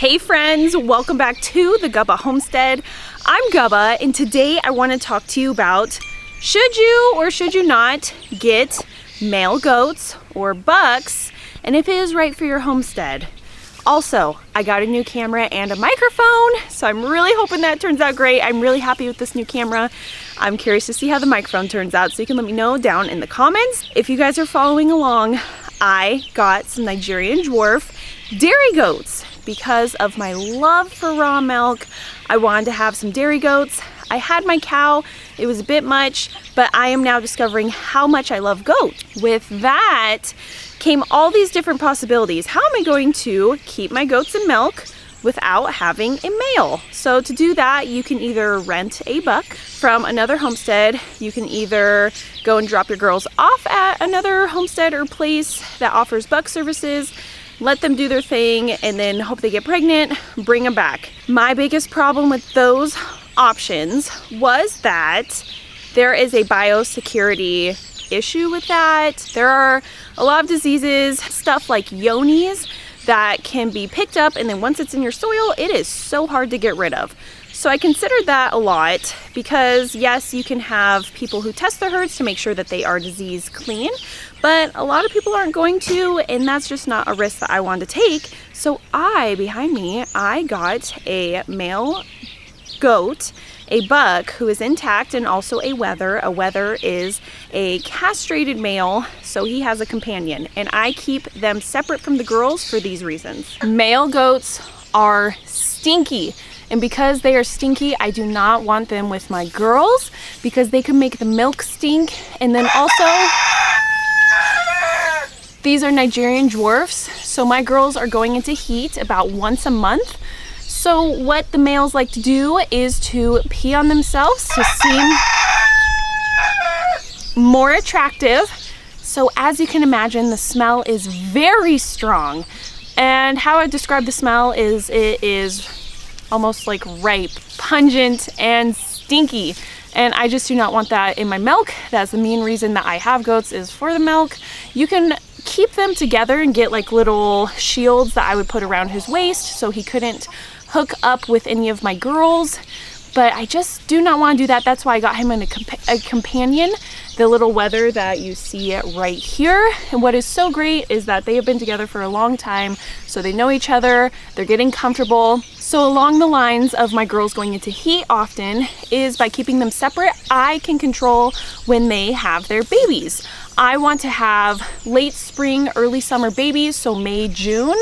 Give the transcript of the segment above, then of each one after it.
Hey friends, welcome back to the Gubba Homestead. I'm Gubba, and today I want to talk to you about should you or should you not get male goats or bucks, and if it is right for your homestead. Also, I got a new camera and a microphone, so I'm really hoping that turns out great. I'm really happy with this new camera. I'm curious to see how the microphone turns out, so you can let me know down in the comments. If you guys are following along, I got some Nigerian dwarf dairy goats. Because of my love for raw milk, I wanted to have some dairy goats. I had my cow, it was a bit much, but I am now discovering how much I love goat. With that came all these different possibilities. How am I going to keep my goats in milk without having a male? So to do that, you can either rent a buck from another homestead. You can either go and drop your girls off at another homestead or place that offers buck services, let them do their thing, and then hope they get pregnant, bring them back. My biggest problem with those options was that there is a biosecurity issue with that. There are a lot of diseases, stuff like 𝐚𝐿 that can be picked up, and then once it's in your soil, it is so hard to get rid of. So I considered that a lot because yes, you can have people who test their herds to make sure that they are disease clean, but a lot of people aren't going to, and that's just not a risk that I wanted to take. So behind me, I got a male goat, a buck who is intact, and also a wether. A wether is a castrated male, so he has a companion, and I keep them separate from the girls for these reasons. Male goats are stinky. And because they are stinky, I do not want them with my girls because they can make the milk stink. And then also, these are Nigerian dwarfs. So my girls are going into heat about once a month. So what the males like to do is to pee on themselves to seem more attractive. So as you can imagine, the smell is very strong. And how I describe the smell is it is almost like ripe, pungent, and stinky. And I just do not want that in my milk. That's the main reason that I have goats, is for the milk. You can keep them together and get like little shields that I would put around his waist so he couldn't hook up with any of my girls. But I just do not want to do that. That's why I got him a companion, the little wether that you see right here. And what is so great is that they have been together for a long time, so they know each other, they're getting comfortable. So along the lines of my girls going into heat often is by keeping them separate, I can control when they have their babies. I want to have late spring, early summer babies, so May, June.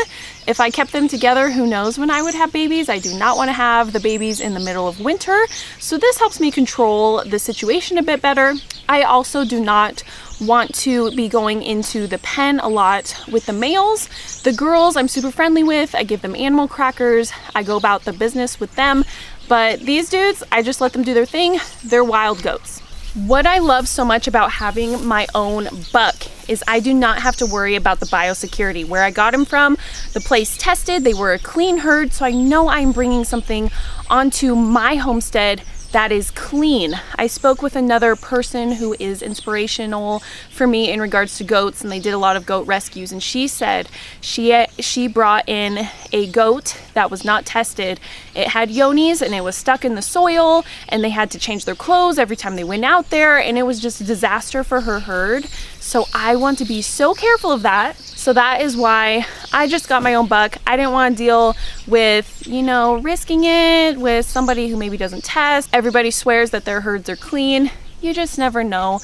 If I kept them together, who knows when I would have babies. I do not want to have the babies in the middle of winter. So this helps me control the situation a bit better. I also do not want to be going into the pen a lot with the males. The girls I'm super friendly with. I give them animal crackers. I go about the business with them. But these dudes, I just let them do their thing. They're wild goats. What I love so much about having my own buck is I do not have to worry about the biosecurity. Where I got him from, the place tested, they were a clean herd, so I know I'm bringing something onto my homestead that is clean. I spoke with another person who is inspirational for me in regards to goats, and they did a lot of goat rescues, and she said she brought in a goat that was not tested. It had 𝐚𝐿 and it was stuck in the soil, and they had to change their clothes every time they went out there, and it was just a disaster for her herd. So I want to be so careful of that. So that is why I just got my own buck. I didn't want to deal with, risking it with somebody who maybe doesn't test. Everybody swears that their herds are clean. You just never know.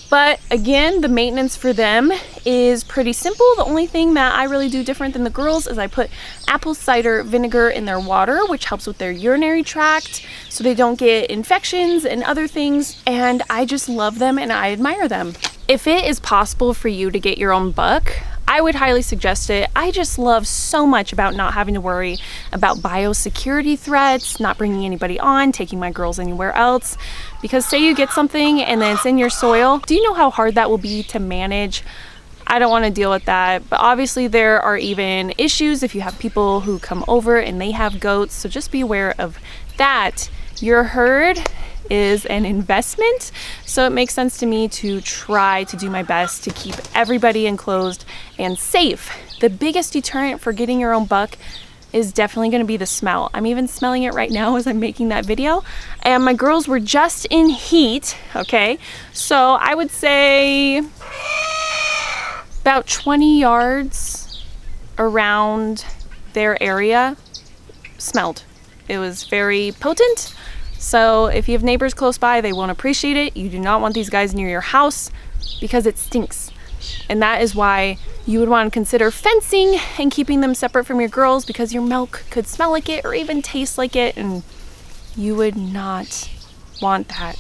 But again, the maintenance for them is pretty simple. The only thing that I really do different than the girls is I put apple cider vinegar in their water, which helps with their urinary tract so they don't get infections and other things. And I just love them and I admire them. If it is possible for you to get your own buck, I would highly suggest it. I just love so much about not having to worry about biosecurity threats, not bringing anybody on, taking my girls anywhere else. Because say you get something and then it's in your soil, do you know how hard that will be to manage? I don't want to deal with that. But obviously there are even issues if you have people who come over and they have goats. So just be aware of that. Your herd is an investment, so it makes sense to me to try to do my best to keep everybody enclosed and safe. The biggest deterrent for getting your own buck is definitely going to be the smell. I'm even smelling it right now as I'm making that video. And my girls were just in heat, okay? So I would say about 20 yards around their area smelled. It was very potent. So if you have neighbors close by, they won't appreciate it. You do not want these guys near your house because it stinks. And that is why you would want to consider fencing and keeping them separate from your girls, because your milk could smell like it or even taste like it, and you would not want that.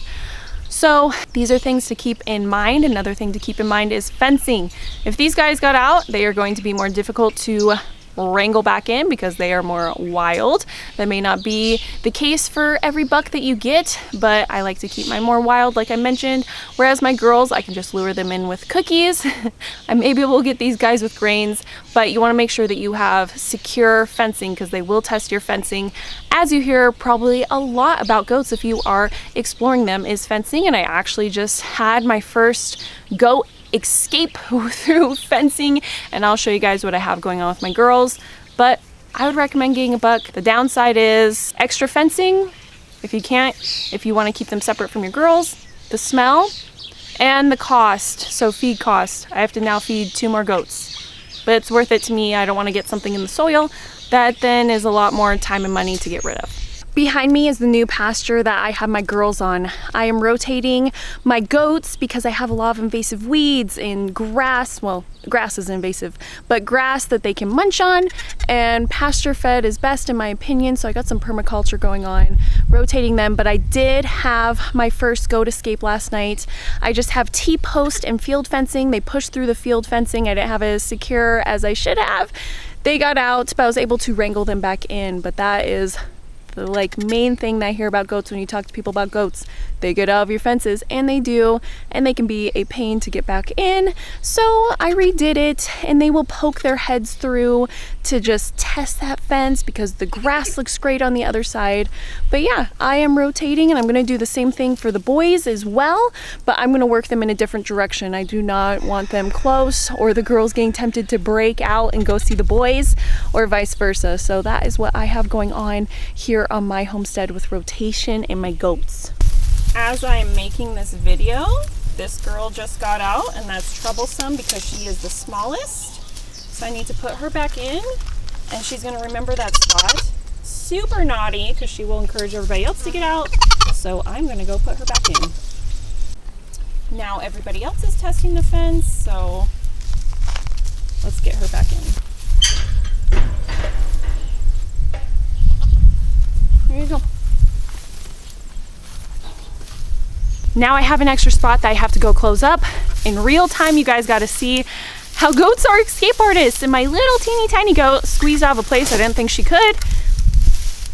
So these are things to keep in mind. Another thing to keep in mind is fencing. If these guys got out, they are going to be more difficult to wrangle back in because they are more wild. That may not be the case for every buck that you get, but I like to keep mine more wild, like I mentioned. Whereas my girls, I can just lure them in with cookies. I maybe will get these guys with grains, but you want to make sure that you have secure fencing because they will test your fencing. As you hear probably a lot about goats if you are exploring them, is fencing. And I actually just had my first goat escape through fencing, and I'll show you guys what I have going on with my girls. But I would recommend getting a buck. The downside is extra fencing if you want to keep them separate from your girls, the smell, and the cost. So feed cost. I have to now feed 2 more goats, but it's worth it to me. I don't want to get something in the soil that then is a lot more time and money to get rid of. Behind me is the new pasture that I have my girls on. I am rotating my goats because I have a lot of invasive weeds and grass. Well, grass is invasive, but grass that they can munch on, and pasture fed is best in my opinion. So I got some permaculture going on, rotating them. But I did have my first goat escape last night. I just have T-post and field fencing. They pushed through the field fencing. I didn't have it as secure as I should have. They got out, but I was able to wrangle them back in. But that is the main thing that I hear about goats when you talk to people about goats. They get out of your fences, and they do, and they can be a pain to get back in. So I redid it, and they will poke their heads through to just test that fence because the grass looks great on the other side. But yeah, I am rotating, and I'm gonna do the same thing for the boys as well, but I'm gonna work them in a different direction. I do not want them close or the girls getting tempted to break out and go see the boys, or vice versa. So that is what I have going on here on my homestead with rotation and my goats. As I am making this video, this girl just got out, and that's troublesome because she is the smallest. So I need to put her back in, and she's gonna remember that spot. Super naughty because she will encourage everybody else to get out. So I'm gonna go put her back in. Now everybody else is testing the fence, so let's get her back in. There you go. Now I have an extra spot that I have to go close up. In real time, you guys got to see how goats are escape artists. And my little teeny tiny goat squeezed out of a place I didn't think she could.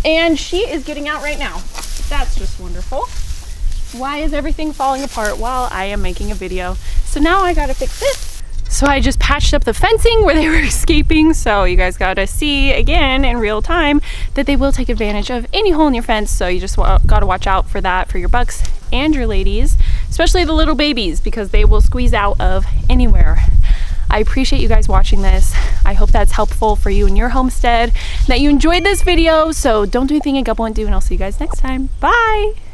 And she is getting out right now. That's just wonderful. Why is everything falling apart while I am making a video? So now I got to fix this. So I just patched up the fencing where they were escaping. So you guys got to see again in real time that they will take advantage of any hole in your fence. So you just got to watch out for that for your bucks and your ladies, especially the little babies, because they will squeeze out of anywhere. I appreciate you guys watching this. I hope that's helpful for you in your homestead, that you enjoyed this video. So don't do anything a Gubba won't do, and I'll see you guys next time. Bye.